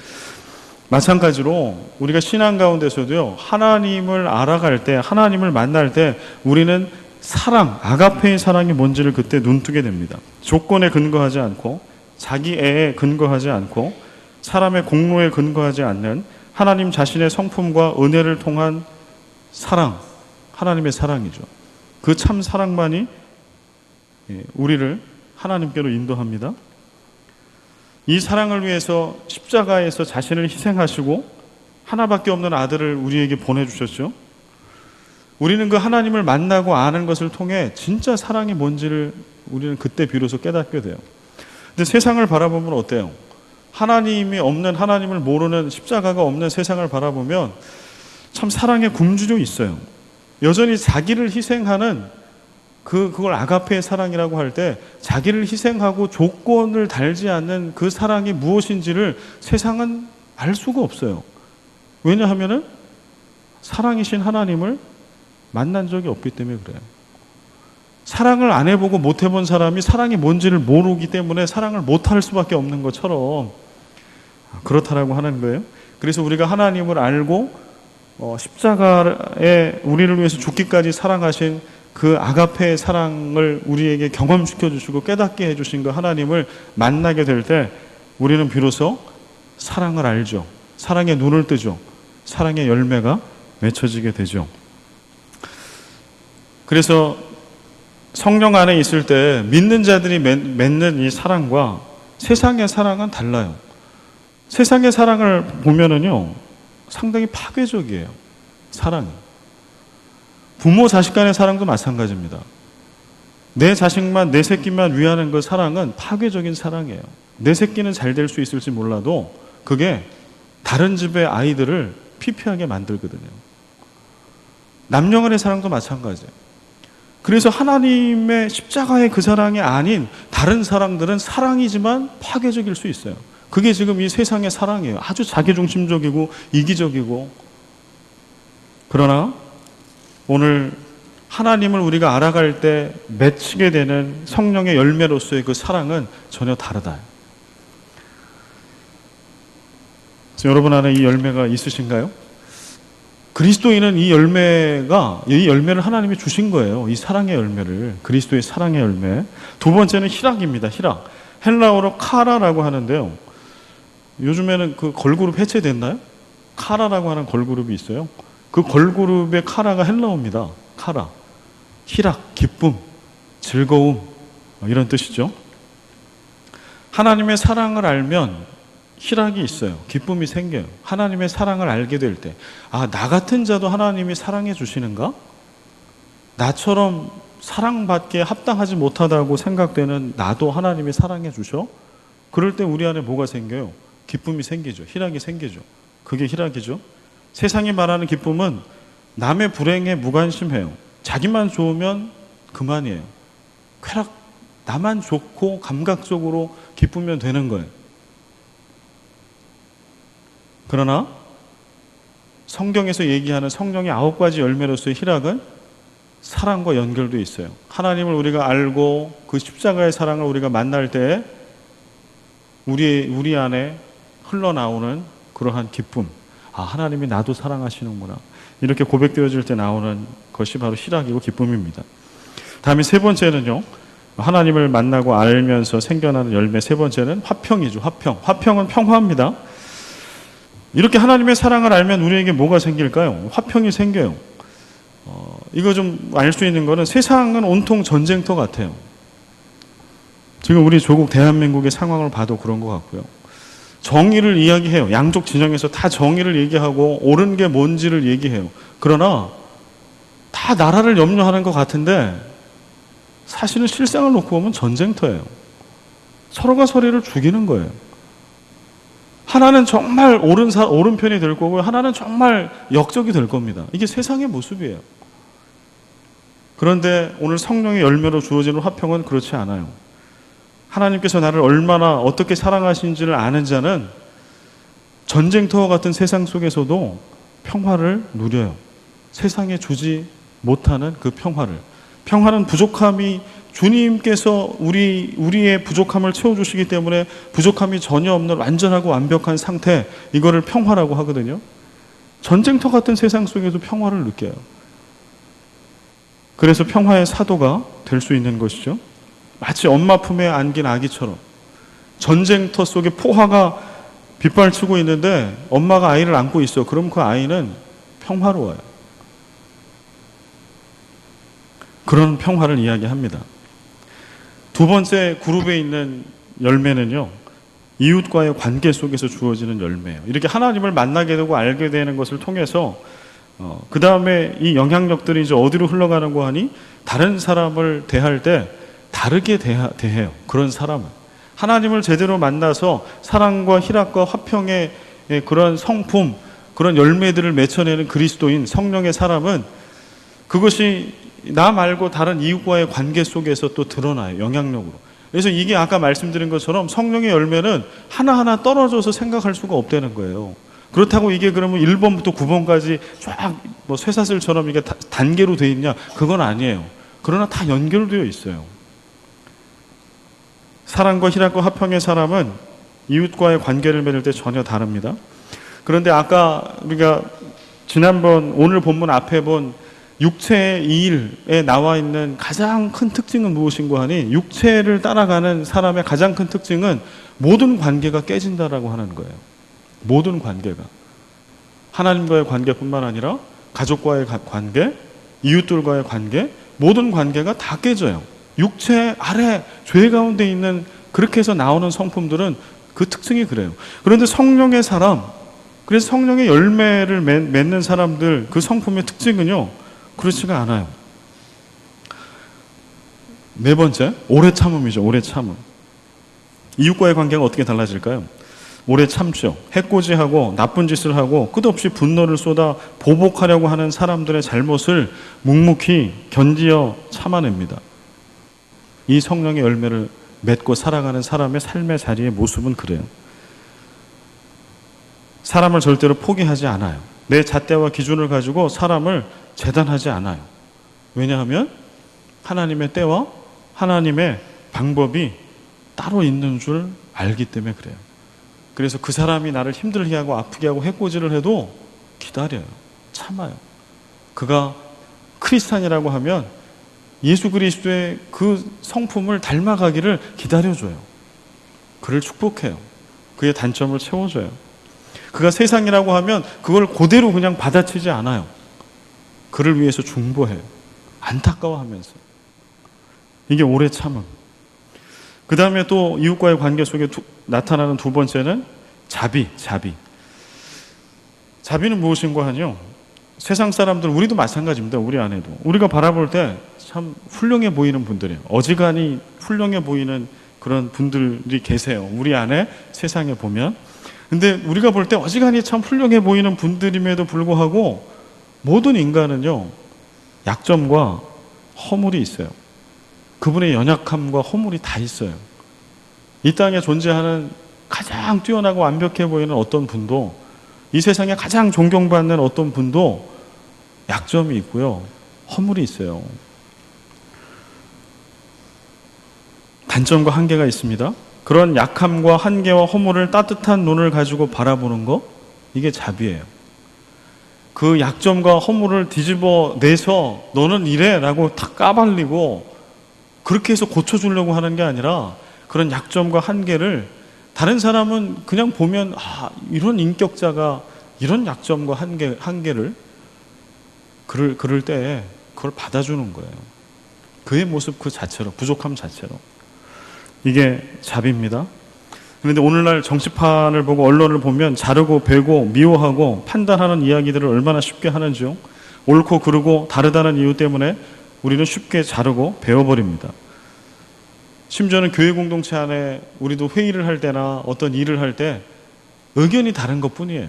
마찬가지로 우리가 신앙 가운데서도요, 하나님을 알아갈 때, 하나님을 만날 때 우리는 사랑, 아가페의 사랑이 뭔지를 그때 눈뜨게 됩니다. 조건에 근거하지 않고, 자기 애에 근거하지 않고, 사람의 공로에 근거하지 않는 하나님 자신의 성품과 은혜를 통한 사랑하는 하나님의 사랑이죠. 그 참 사랑만이 우리를 하나님께로 인도합니다. 이 사랑을 위해서 십자가에서 자신을 희생하시고 하나밖에 없는 아들을 우리에게 보내주셨죠. 우리는 그 하나님을 만나고 아는 것을 통해 진짜 사랑이 뭔지를 우리는 그때 비로소 깨닫게 돼요. 근데 세상을 바라보면 어때요? 하나님이 없는, 하나님을 모르는, 십자가가 없는 세상을 바라보면 참 사랑에 굶주려 있어요. 여전히 자기를 희생하는 그걸 아가페의 사랑이라고 할 때 자기를 희생하고 조건을 달지 않는 그 사랑이 무엇인지를 세상은 알 수가 없어요. 왜냐하면은 사랑이신 하나님을 만난 적이 없기 때문에 그래요. 사랑을 안 해보고 못 해본 사람이 사랑이 뭔지를 모르기 때문에 사랑을 못할 수밖에 없는 것처럼 그렇다라고 하는 거예요. 그래서 우리가 하나님을 알고 십자가에 우리를 위해서 죽기까지 사랑하신 그 아가페의 사랑을 우리에게 경험시켜 주시고 깨닫게 해주신 그 하나님을 만나게 될 때 우리는 비로소 사랑을 알죠. 사랑의 눈을 뜨죠. 사랑의 열매가 맺혀지게 되죠. 그래서 성령 안에 있을 때 믿는 자들이 맺는 이 사랑과 세상의 사랑은 달라요. 세상의 사랑을 보면은요, 상당히 파괴적이에요. 사랑이. 부모 자식 간의 사랑도 마찬가지입니다. 내 자식만, 내 새끼만 위하는 그 사랑은 파괴적인 사랑이에요. 내 새끼는 잘 될 수 있을지 몰라도 그게 다른 집의 아이들을 피폐하게 만들거든요. 남녀 간의 사랑도 마찬가지예요. 그래서 하나님의 십자가의 그 사랑이 아닌 다른 사랑들은 사랑이지만 파괴적일 수 있어요. 그게 지금 이 세상의 사랑이에요. 아주 자기중심적이고 이기적이고. 그러나 오늘 하나님을 우리가 알아갈 때 맺히게 되는 성령의 열매로서의 그 사랑은 전혀 다르다. 그래서 여러분 안에 이 열매가 있으신가요? 그리스도인은 이 열매를 하나님이 주신 거예요. 이 사랑의 열매를. 그리스도의 사랑의 열매. 두 번째는 희락입니다. 희락. 헬라어로 카라라고 하는데요. 요즘에는 그 걸그룹 해체됐나요? 카라라고 하는 걸그룹이 있어요. 그 걸그룹의 카라가 헬라어입니다. 카라. 희락, 기쁨, 즐거움, 이런 뜻이죠. 하나님의 사랑을 알면 희락이 있어요. 기쁨이 생겨요. 하나님의 사랑을 알게 될 때, 나 같은 자도 하나님이 사랑해 주시는가? 나처럼 사랑받기에 합당하지 못하다고 생각되는 나도 하나님이 사랑해 주셔? 그럴 때 우리 안에 뭐가 생겨요? 기쁨이 생기죠. 희락이 생기죠. 그게 희락이죠. 세상이 말하는 기쁨은 남의 불행에 무관심해요. 자기만 좋으면 그만이에요. 쾌락, 나만 좋고 감각적으로 기쁘면 되는 거예요. 그러나 성경에서 얘기하는 성령의 9가지 열매로서의 희락은 사랑과 연결되어 있어요. 하나님을 우리가 알고 그 십자가의 사랑을 우리가 만날 때 우리 안에 흘러나오는 그러한 기쁨. 하나님이 나도 사랑하시는구나. 이렇게 고백되어질 때 나오는 것이 바로 희락이고 기쁨입니다. 다음에 세 번째는요. 하나님을 만나고 알면서 생겨나는 열매 세 번째는 화평이죠. 화평. 화평은 평화입니다. 이렇게 하나님의 사랑을 알면 우리에게 뭐가 생길까요? 화평이 생겨요. 이거 좀 알 수 있는 거는 세상은 온통 전쟁터 같아요. 지금 우리 조국 대한민국의 상황을 봐도 그런 것 같고요. 정의를 이야기해요. 양쪽 진영에서 다 정의를 얘기하고 옳은 게 뭔지를 얘기해요. 그러나 다 나라를 염려하는 것 같은데 사실은 실상을 놓고 보면 전쟁터예요. 서로가 서로를 죽이는 거예요. 하나는 정말 옳은 편이 될 거고 하나는 정말 역적이 될 겁니다. 이게 세상의 모습이에요. 그런데 오늘 성령의 열매로 주어지는 화평은 그렇지 않아요. 하나님께서 나를 얼마나 어떻게 사랑하시는지를 아는 자는 전쟁터와 같은 세상 속에서도 평화를 누려요. 세상에 주지 못하는 그 평화를. 평화는 부족함이 주님께서 우리의 부족함을 채워주시기 때문에 부족함이 전혀 없는 완전하고 완벽한 상태, 이거를 평화라고 하거든요. 전쟁터 같은 세상 속에도 평화를 느껴요. 그래서 평화의 사도가 될 수 있는 것이죠. 마치 엄마 품에 안긴 아기처럼 전쟁터 속에 포화가 빗발치고 있는데 엄마가 아이를 안고 있어. 그럼 그 아이는 평화로워요. 그런 평화를 이야기합니다. 두 번째 그룹에 있는 열매는요, 이웃과의 관계 속에서 주어지는 열매예요. 이렇게 하나님을 만나게 되고 알게 되는 것을 통해서 그 다음에 이 영향력들이 이제 어디로 흘러가는고 하니 다른 사람을 대할 때 다르게 대해요. 그런 사람은 하나님을 제대로 만나서 사랑과 희락과 화평의 그런 성품, 그런 열매들을 맺혀내는 그리스도인 성령의 사람은 그것이 나 말고 다른 이웃과의 관계 속에서 또 드러나요. 영향력으로. 그래서 이게 아까 말씀드린 것처럼 성령의 열매는 하나하나 떨어져서 생각할 수가 없다는 거예요. 그렇다고 이게 그러면 1번부터 9번까지 쫙 뭐 쇠사슬처럼 이게 단계로 되어 있냐? 그건 아니에요. 그러나 다 연결되어 있어요. 사랑과 희락과 화평의 사람은 이웃과의 관계를 맺을 때 전혀 다릅니다. 그런데 아까 우리가 지난번 오늘 본문 앞에 본 육체의 이 일에 나와 있는 가장 큰 특징은 무엇인고 하니 육체를 따라가는 사람의 가장 큰 특징은 모든 관계가 깨진다라고 하는 거예요. 모든 관계가. 하나님과의 관계뿐만 아니라 가족과의 관계, 이웃들과의 관계, 모든 관계가 다 깨져요. 육체 아래 죄 가운데 있는 그렇게 해서 나오는 성품들은 그 특징이 그래요. 그런데 성령의 사람, 그래서 성령의 열매를 맺는 사람들 그 성품의 특징은요, 그렇지가 않아요. 네 번째, 오래 참음이죠. 오래 참음. 이웃과의 관계가 어떻게 달라질까요? 오래 참죠. 해코지하고 나쁜 짓을 하고 끝없이 분노를 쏟아 보복하려고 하는 사람들의 잘못을 묵묵히 견디어 참아냅니다. 이 성령의 열매를 맺고 살아가는 사람의 삶의 자리의 모습은 그래요. 사람을 절대로 포기하지 않아요. 내 잣대와 기준을 가지고 사람을 재단하지 않아요. 왜냐하면 하나님의 때와 하나님의 방법이 따로 있는 줄 알기 때문에 그래요. 그래서 그 사람이 나를 힘들게 하고 아프게 하고 해코지를 해도 기다려요. 참아요. 그가 크리스찬이라고 하면 예수 그리스도의 그 성품을 닮아가기를 기다려줘요. 그를 축복해요. 그의 단점을 채워줘요. 그가 세상이라고 하면 그걸 그대로 그냥 받아치지 않아요. 그를 위해서 중보해요. 안타까워하면서. 이게 오래 참음. 그 다음에 또 이웃과의 관계 속에 나타나는 두 번째는 자비. 자비는 무엇인가 하뇨? 세상 사람들, 우리도 마찬가지입니다. 우리 안에도. 우리가 바라볼 때 참 훌륭해 보이는 분들이에요. 어지간히 훌륭해 보이는 그런 분들이 계세요. 우리 안에 세상에 보면. 근데 우리가 볼 때 어지간히 참 훌륭해 보이는 분들임에도 불구하고 모든 인간은요, 약점과 허물이 있어요. 그분의 연약함과 허물이 다 있어요. 이 땅에 존재하는 가장 뛰어나고 완벽해 보이는 어떤 분도, 이 세상에 가장 존경받는 어떤 분도 약점이 있고요, 허물이 있어요. 단점과 한계가 있습니다. 그런 약함과 한계와 허물을 따뜻한 눈을 가지고 바라보는 거, 이게 자비예요. 그 약점과 허물을 뒤집어 내서 너는 이래 라고 다 까발리고 그렇게 해서 고쳐주려고 하는 게 아니라 그런 약점과 한계를 다른 사람은 그냥 보면 이런 인격자가 이런 약점과 한계를 그럴 때 그걸 받아주는 거예요. 그의 모습 그 자체로, 부족함 자체로. 이게 자비입니다. 그런데 오늘날 정치판을 보고 언론을 보면 자르고 베고 미워하고 판단하는 이야기들을 얼마나 쉽게 하는지요. 옳고 그르고 다르다는 이유 때문에 우리는 쉽게 자르고 베어버립니다. 심지어는 교회 공동체 안에 우리도 회의를 할 때나 어떤 일을 할 때 의견이 다른 것뿐이에요.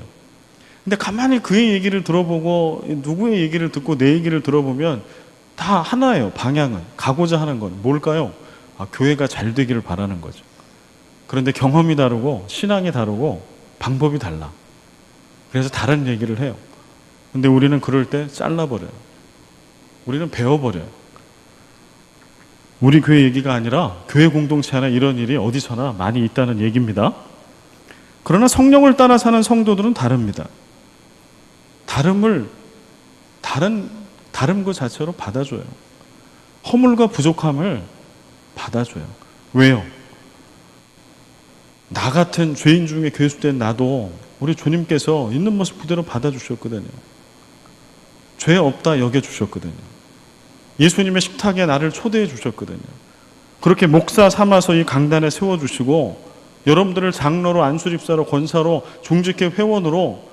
근데 가만히 그의 얘기를 들어보고 누구의 얘기를 듣고 내 얘기를 들어보면 다 하나예요. 방향은. 가고자 하는 건 뭘까요? 교회가 잘 되기를 바라는 거죠. 그런데 경험이 다르고 신앙이 다르고 방법이 달라. 그래서 다른 얘기를 해요. 근데 우리는 그럴 때 잘라버려요. 우리는 베어버려요. 우리 교회 얘기가 아니라 교회 공동체 안에 이런 일이 어디서나 많이 있다는 얘기입니다. 그러나 성령을 따라 사는 성도들은 다릅니다. 다름 그 자체로 받아줘요. 허물과 부족함을 받아줘요. 왜요? 나 같은 죄인 중에 괴수된 나도 우리 주님께서 있는 모습 그대로 받아주셨거든요. 죄 없다 여겨주셨거든요. 예수님의 식탁에 나를 초대해 주셨거든요. 그렇게 목사 삼아서 이 강단에 세워주시고 여러분들을 장로로, 안수집사로, 권사로, 중직회 회원으로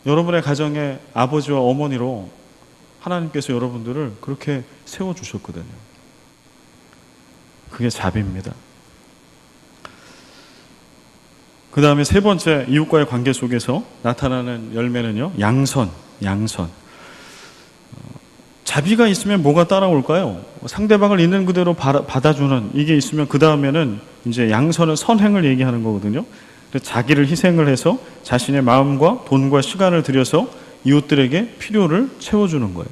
여러분의 가정의 아버지와 어머니로 하나님께서 여러분들을 그렇게 세워주셨거든요. 그게 자비입니다. 그 다음에 세 번째, 이웃과의 관계 속에서 나타나는 열매는요, 양선. 자비가 있으면 뭐가 따라올까요? 상대방을 있는 그대로 받아주는 이게 있으면 그 다음에는 이제 양선은 선행을 얘기하는 거거든요. 자기를 희생을 해서 자신의 마음과 돈과 시간을 들여서 이웃들에게 필요를 채워주는 거예요.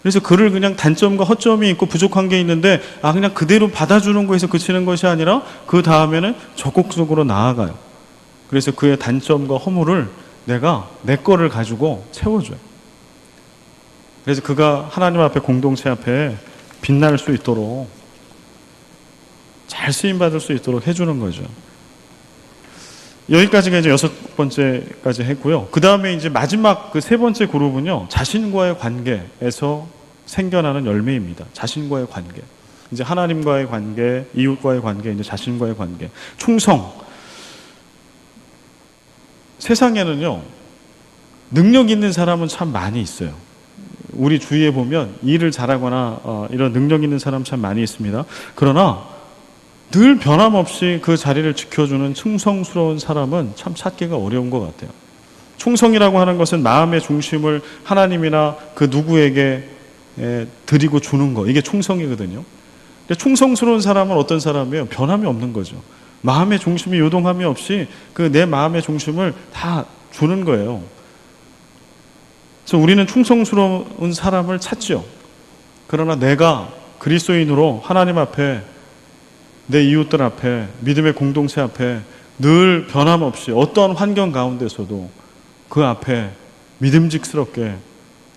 그래서 그를 그냥 단점과 허점이 있고 부족한 게 있는데 그냥 그대로 받아주는 거에서 그치는 것이 아니라 그 다음에는 적극적으로 나아가요. 그래서 그의 단점과 허물을 내가 내 거를 가지고 채워줘요. 그래서 그가 하나님 앞에, 공동체 앞에 빛날 수 있도록, 잘 쓰임받을 수 있도록 해주는 거죠. 여기까지가 이제 6번째까지 했고요. 그 다음에 이제 마지막 그 세 번째 그룹은요, 자신과의 관계에서 생겨나는 열매입니다. 자신과의 관계. 이제 하나님과의 관계, 이웃과의 관계, 이제 자신과의 관계. 충성. 세상에는요, 능력 있는 사람은 참 많이 있어요. 우리 주위에 보면 일을 잘하거나 이런 능력 있는 사람 참 많이 있습니다. 그러나 늘 변함없이 그 자리를 지켜주는 충성스러운 사람은 참 찾기가 어려운 것 같아요. 충성이라고 하는 것은 마음의 중심을 하나님이나 그 누구에게 드리고 주는 거, 이게 충성이거든요. 근데 충성스러운 사람은 어떤 사람이에요? 변함이 없는 거죠. 마음의 중심이 요동함이 없이 그 내 마음의 중심을 다 주는 거예요. 그래서 우리는 충성스러운 사람을 찾죠. 그러나 내가 그리스도인으로 하나님 앞에, 내 이웃들 앞에, 믿음의 공동체 앞에 늘 변함없이 어떠한 환경 가운데서도 그 앞에 믿음직스럽게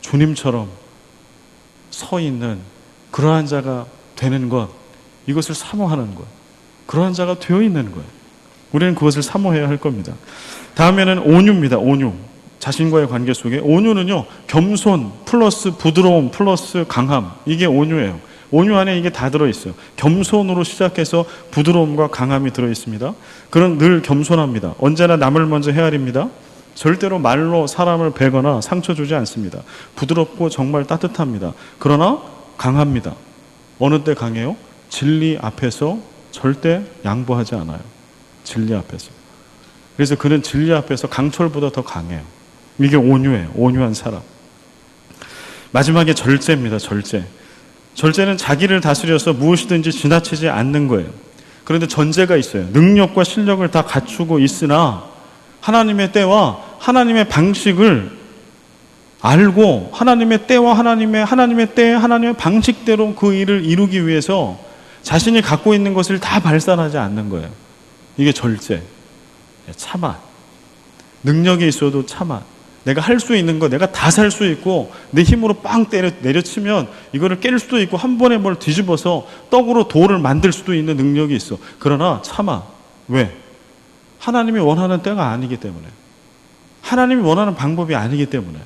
주님처럼 서 있는 그러한 자가 되는 것, 이것을 사모하는 것, 그러한 자가 되어 있는 거예요. 우리는 그것을 사모해야 할 겁니다. 다음에는 온유입니다. 온유. 자신과의 관계 속에 온유는요, 겸손 플러스 부드러움 플러스 강함, 이게 온유예요. 온유 안에 이게 다 들어있어요. 겸손으로 시작해서 부드러움과 강함이 들어있습니다. 그런 늘 겸손합니다. 언제나 남을 먼저 헤아립니다. 절대로 말로 사람을 베거나 상처 주지 않습니다. 부드럽고 정말 따뜻합니다. 그러나 강합니다. 어느 때 강해요? 진리 앞에서 절대 양보하지 않아요. 진리 앞에서. 그래서 그는 진리 앞에서 강철보다 더 강해요. 이게 온유예요. 온유한 사람. 마지막에 절제입니다. 절제는 자기를 다스려서 무엇이든지 지나치지 않는 거예요. 그런데 전제가 있어요. 능력과 실력을 다 갖추고 있으나 하나님의 때와 하나님의 방식을 알고 하나님의 때와 하나님의 때, 하나님의 방식대로 그 일을 이루기 위해서 자신이 갖고 있는 것을 다 발산하지 않는 거예요. 이게 절제. 참아. 능력이 있어도 참아. 내가 할 수 있는 거 내가 다 살 수 있고 내 힘으로 빵 내려치면 이거를 깰 수도 있고 한 번에 뭘 뒤집어서 떡으로 돌을 만들 수도 있는 능력이 있어. 그러나 참아. 왜? 하나님이 원하는 때가 아니기 때문에. 하나님이 원하는 방법이 아니기 때문에.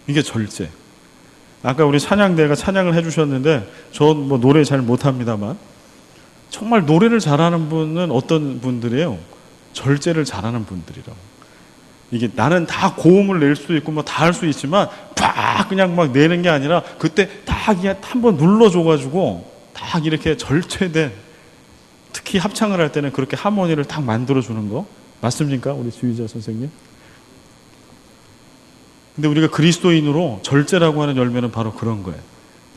이게 절제. 아까 우리 찬양대가 찬양을 해주셨는데 저 뭐 노래 잘 못합니다만 정말 노래를 잘하는 분은 어떤 분들이에요? 절제를 잘하는 분들이라고. 이게 나는 다 고음을 낼 수 있고 뭐 다 할 수 있지만 팍 그냥 막 내는 게 아니라 그때 딱 한번 눌러줘가지고 딱 이렇게 절제된, 특히 합창을 할 때는 그렇게 하모니를 딱 만들어주는 거 맞습니까? 우리 주의자 선생님? 근데 우리가 그리스도인으로 절제라고 하는 열매는 바로 그런 거예요.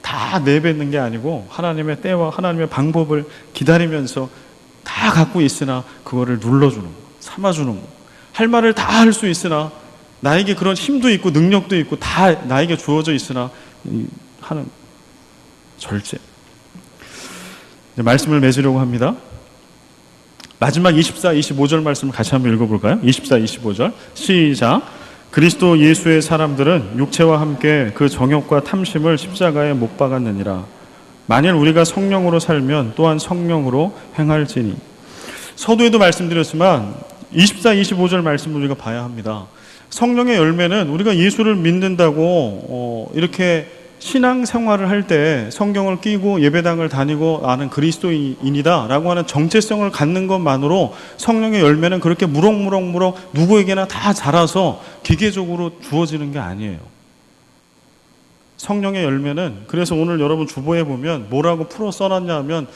다 내뱉는 게 아니고 하나님의 때와 하나님의 방법을 기다리면서 다 갖고 있으나 그거를 눌러주는 거, 삼아주는 거. 할 말을 다 할 수 있으나 나에게 그런 힘도 있고 능력도 있고 다 나에게 주어져 있으나 하는 절제. 말씀을 맺으려고 합니다. 마지막 24, 25절 말씀을 같이 한번 읽어볼까요? 24, 25절 시작. 그리스도 예수의 사람들은 육체와 함께 그 정욕과 탐심을 십자가에 못 박았느니라. 만일 우리가 성령으로 살면 또한 성령으로 행할지니. 서두에도 말씀드렸지만 24, 25절 말씀을 우리가 봐야 합니다. 성령의 열매는 우리가 예수를 믿는다고 이렇게 신앙생활을 할 때 성경을 끼고 예배당을 다니고 나는 그리스도인이다 라고 하는 정체성을 갖는 것만으로 성령의 열매는 그렇게 무럭무럭 누구에게나 다 자라서 기계적으로 주어지는 게 아니에요. 성령의 열매는, 그래서 오늘 여러분 주보에 보면 뭐라고 풀어 써놨냐 하면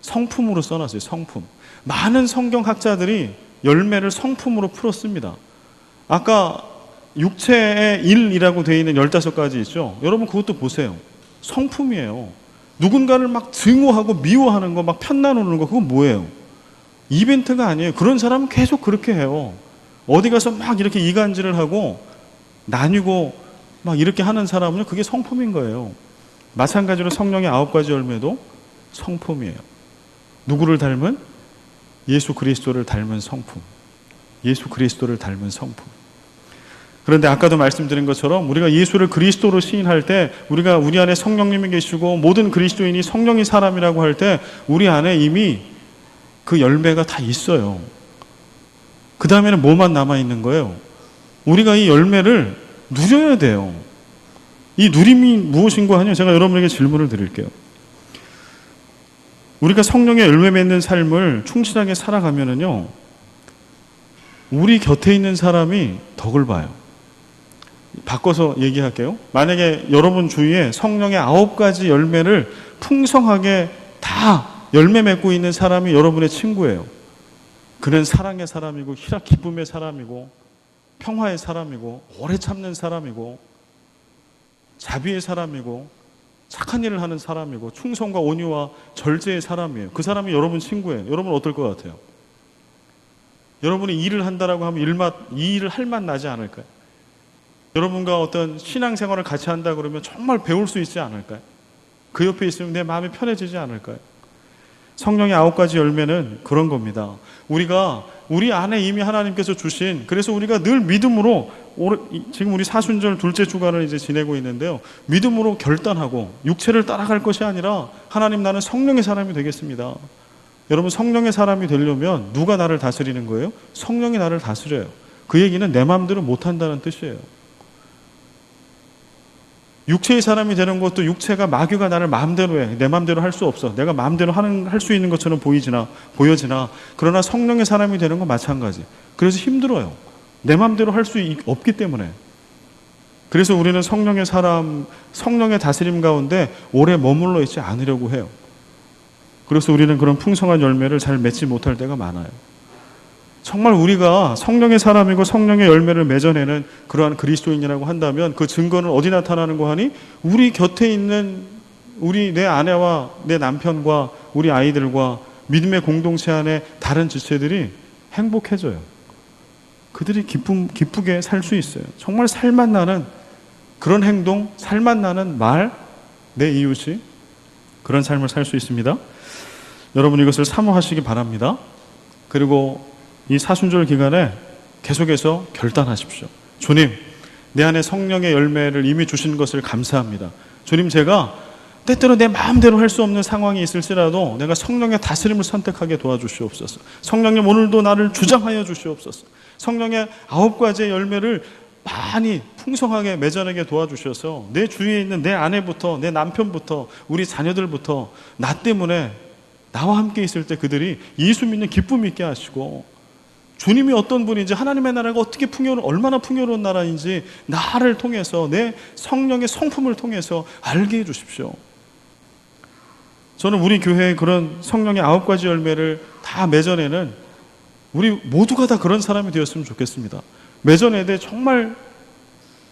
성품으로 써놨어요. 성품. 많은 성경학자들이 열매를 성품으로 풀었습니다. 아까 육체의 일이라고 되어 있는 15가지 있죠. 여러분 그것도 보세요. 성품이에요. 누군가를 막 증오하고 미워하는 거, 막 편나누는 거, 그건 뭐예요? 이벤트가 아니에요. 그런 사람은 계속 그렇게 해요. 어디 가서 막 이렇게 이간질을 하고 나뉘고 막 이렇게 하는 사람은 그게 성품인 거예요. 마찬가지로 성령의 9가지 열매도 성품이에요. 누구를 닮은? 예수 그리스도를 닮은 성품. 예수 그리스도를 닮은 성품. 그런데 아까도 말씀드린 것처럼 우리가 예수를 그리스도로 시인할 때, 우리가 우리 안에 성령님이 계시고 모든 그리스도인이 성령의 사람이라고 할 때 우리 안에 이미 그 열매가 다 있어요. 그 다음에는 뭐만 남아있는 거예요? 우리가 이 열매를 누려야 돼요. 이 누림이 무엇인가 하면 제가 여러분에게 질문을 드릴게요. 우리가 성령의 열매 맺는 삶을 충실하게 살아가면은요, 우리 곁에 있는 사람이 덕을 봐요. 바꿔서 얘기할게요. 만약에 여러분 주위에 성령의 9가지 열매를 풍성하게 다 열매 맺고 있는 사람이 여러분의 친구예요. 그는 사랑의 사람이고 기쁨의 사람이고 평화의 사람이고 오래 참는 사람이고 자비의 사람이고 착한 일을 하는 사람이고 충성과 온유와 절제의 사람이에요. 그 사람이 여러분 친구예요. 여러분 어떨 것 같아요? 여러분이 일을 한다라고 하면 이 일을 할 맛 나지 않을까요? 여러분과 어떤 신앙생활을 같이 한다 그러면 정말 배울 수 있지 않을까요? 그 옆에 있으면 내 마음이 편해지지 않을까요? 성령의 9가지 열매는 그런 겁니다. 우리가 우리 안에 이미 하나님께서 주신, 그래서 우리가 늘 믿음으로, 지금 우리 사순절 둘째 주간을 이제 지내고 있는데요, 믿음으로 결단하고 육체를 따라갈 것이 아니라 하나님, 나는 성령의 사람이 되겠습니다. 여러분, 성령의 사람이 되려면 누가 나를 다스리는 거예요? 성령이 나를 다스려요. 그 얘기는 내 마음대로 못한다는 뜻이에요. 육체의 사람이 되는 것도, 육체가 마귀가 나를 마음대로 해. 내 마음대로 할 수 없어. 내가 마음대로 할 수 있는 것처럼 보여지나 그러나 성령의 사람이 되는 건 마찬가지. 그래서 힘들어요. 내 마음대로 할 수 없기 때문에. 그래서 우리는 성령의 사람, 성령의 다스림 가운데 오래 머물러 있지 않으려고 해요. 그래서 우리는 그런 풍성한 열매를 잘 맺지 못할 때가 많아요. 정말 우리가 성령의 사람이고 성령의 열매를 맺어내는 그러한 그리스도인이라고 한다면 그 증거는 어디 나타나는고 하니, 우리 곁에 있는 내 아내와 내 남편과 우리 아이들과 믿음의 공동체 안에 다른 지체들이 행복해져요. 그들이 기쁘게 살 수 있어요. 정말 살맛 나는 그런 행동, 살맛 나는 말, 내 이웃이 그런 삶을 살 수 있습니다. 여러분, 이것을 사모하시기 바랍니다. 그리고 이 사순절 기간에 계속해서 결단하십시오. 주님, 내 안에 성령의 열매를 이미 주신 것을 감사합니다. 주님, 제가 때때로 내 마음대로 할 수 없는 상황이 있을지라도 내가 성령의 다스림을 선택하게 도와주시옵소서. 성령님, 오늘도 나를 주장하여 주시옵소서. 성령의 9가지의 열매를 많이 풍성하게 맺어내게 도와주셔서 내 주위에 있는 내 아내부터, 내 남편부터, 우리 자녀들부터 나 때문에, 나와 함께 있을 때 그들이 예수 믿는 기쁨 있게 하시고, 주님이 어떤 분인지, 하나님의 나라가 어떻게 얼마나 풍요로운 나라인지 나를 통해서, 내 성령의 성품을 통해서 알게 해 주십시오. 저는 우리 교회의 그런 성령의 9가지 열매를 다 맺어내는, 우리 모두가 다 그런 사람이 되었으면 좋겠습니다. 맺어내되 정말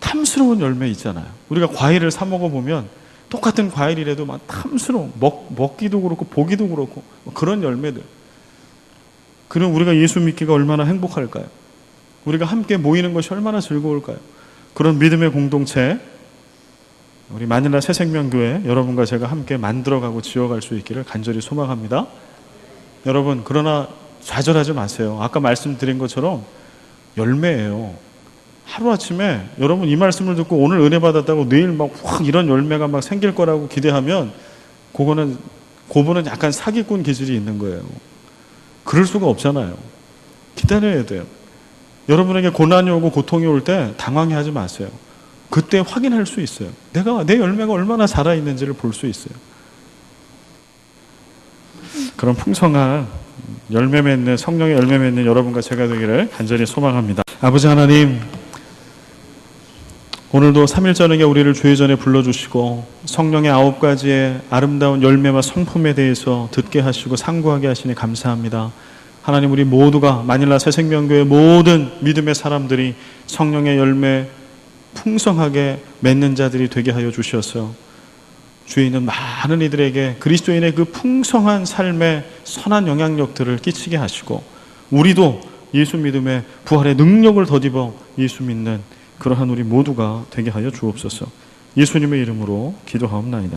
탐스러운 열매 있잖아요. 우리가 과일을 사 먹어보면 똑같은 과일이라도 막 탐스러운, 먹기도 그렇고 보기도 그렇고 그런 열매들. 그럼 우리가 예수 믿기가 얼마나 행복할까요? 우리가 함께 모이는 것이 얼마나 즐거울까요? 그런 믿음의 공동체, 우리 마닐라 새생명교회 여러분과 제가 함께 만들어가고 지어갈 수 있기를 간절히 소망합니다. 여러분, 그러나 좌절하지 마세요. 아까 말씀드린 것처럼 열매예요. 하루아침에 여러분 이 말씀을 듣고 오늘 은혜 받았다고 내일 막 확 이런 열매가 막 생길 거라고 기대하면 그거는 약간 사기꾼 기질이 있는 거예요. 그럴 수가 없잖아요. 기다려야 돼요. 여러분에게 고난이 오고 고통이 올 때 당황해하지 마세요. 그때 확인할 수 있어요. 내 열매가 얼마나 살아있는지를 볼 수 있어요. 그런 풍성한 열매 맺는, 성령의 열매 맺는 여러분과 제가 되기를 간절히 소망합니다. 아버지 하나님, 오늘도 3일 저녁에 우리를 주의 전에 불러주시고 성령의 9가지의 아름다운 열매와 성품에 대해서 듣게 하시고 상고하게 하시니 감사합니다. 하나님, 우리 모두가 마닐라 새생명교회 모든 믿음의 사람들이 성령의 열매 풍성하게 맺는 자들이 되게 하여 주셔서 주위에 있는 많은 이들에게 그리스도인의 그 풍성한 삶의 선한 영향력들을 끼치게 하시고 우리도 예수 믿음의 부활의 능력을 덧입어 예수 믿는 그러한 우리 모두가 되게 하여 주옵소서. 예수님의 이름으로 기도하옵나이다.